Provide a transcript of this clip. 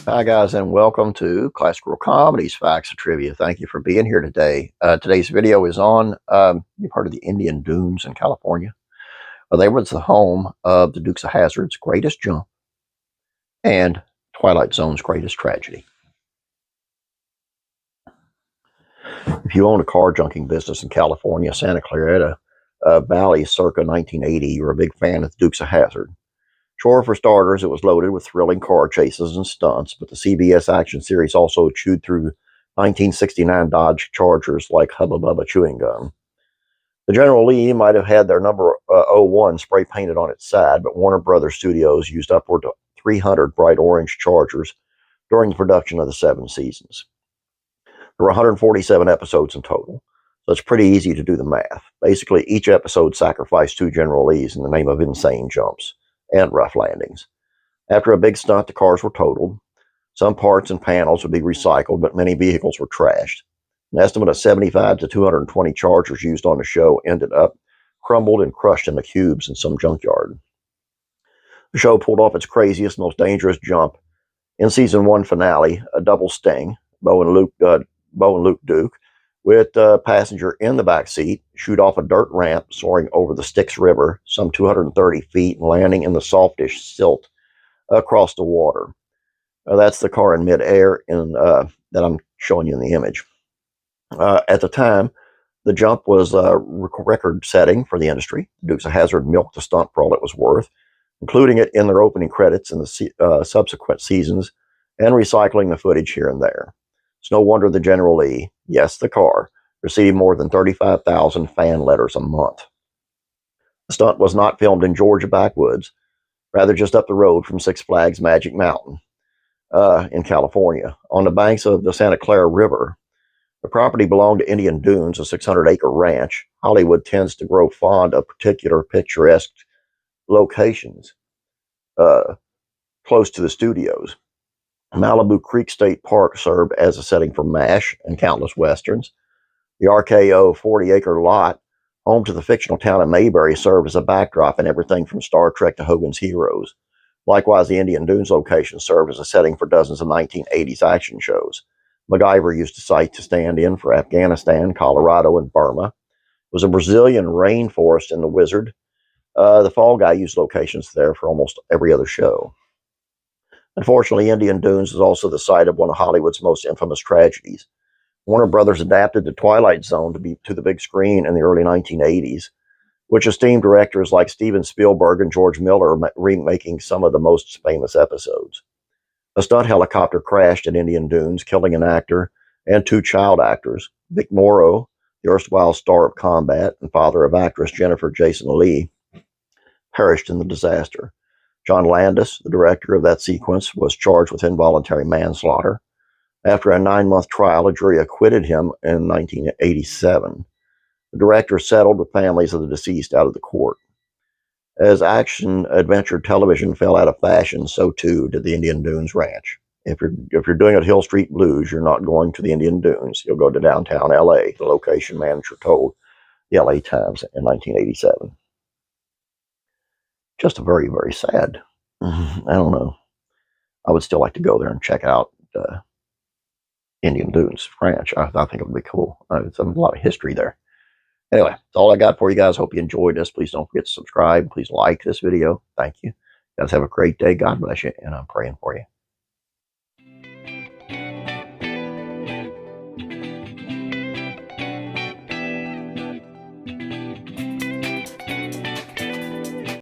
Hi, guys, and welcome to Classical Comedies, Facts, and Trivia. Thank you for being here today. Today's video is on, you've heard of the Indian Dunes in California. Well, they was the home of the Dukes of Hazzard's greatest jump and Twilight Zone's greatest tragedy. If you own a car junking business in California, Santa Clarita Valley circa 1980, you're a big fan of the Dukes of Hazzard. Sure, for starters, it was loaded with thrilling car chases and stunts, but the CBS action series also chewed through 1969 Dodge Chargers like Hubba Bubba chewing gum. The General Lee might have had their number 01 spray painted on its side, but Warner Brothers Studios used upward of 300 bright orange Chargers during the production of the 7 seasons. There were 147 episodes in total, so it's pretty easy to do the math. Basically, each episode sacrificed 2 General Lees in the name of insane jumps and rough landings. After a big stunt, the cars were totaled. Some parts and panels would be recycled, but many vehicles were trashed. An estimate of 75 to 220 Chargers used on the show ended up crumbled and crushed into cubes in some junkyard. The show pulled off its craziest, most dangerous jump in season 1 finale, a double sting. Bo and Luke Duke, with a passenger in the back seat, shoot off a dirt ramp soaring over the Styx River, some 230 feet, and landing in the softish silt across the water. That's the car in midair that I'm showing you in the image. At the time, the jump was record-setting for the industry. Dukes of Hazzard milked the stunt for all it was worth, including it in their opening credits in the subsequent seasons, and recycling the footage here and there. It's no wonder the General Lee, yes, the car, received more than 35,000 fan letters a month. The stunt was not filmed in Georgia backwoods, rather just up the road from Six Flags Magic Mountain in California, on the banks of the Santa Clara River. The property belonged to Indian Dunes, a 600-acre ranch. Hollywood tends to grow fond of particular picturesque locations close to the studios. Malibu Creek State Park served as a setting for MASH and countless westerns. The RKO 40-acre lot, home to the fictional town of Mayberry, served as a backdrop in everything from Star Trek to Hogan's Heroes. Likewise, the Indian Dunes location served as a setting for dozens of 1980s action shows. MacGyver used the site to stand in for Afghanistan, Colorado, and Burma. It was a Brazilian rainforest in The Wizard. The Fall Guy used locations there for almost every other show. Unfortunately, Indian Dunes is also the site of one of Hollywood's most infamous tragedies. Warner Brothers adapted the Twilight Zone to the big screen in the early 1980s, which esteemed directors like Steven Spielberg and George Miller remaking some of the most famous episodes. A stunt helicopter crashed in Indian Dunes, killing an actor and 2 child actors. Vic Morrow, the erstwhile star of Combat and father of actress Jennifer Jason Leigh, perished in the disaster. John Landis, the director of that sequence, was charged with involuntary manslaughter. After a 9-month trial, a jury acquitted him in 1987. The director settled with families of the deceased out of the court. As action-adventure television fell out of fashion, so too did the Indian Dunes Ranch. If you're doing it Hill Street Blues, you're not going to the Indian Dunes. You'll go to downtown L.A., the location manager told the L.A. Times in 1987. Just a very, very sad. I don't know. I would still like to go there and check out Indian Dunes Ranch. I think it would be cool. There's a lot of history there. Anyway, that's all I got for you guys. Hope you enjoyed this. Please don't forget to subscribe. Please like this video. Thank you. You guys have a great day. God bless you, and I'm praying for you.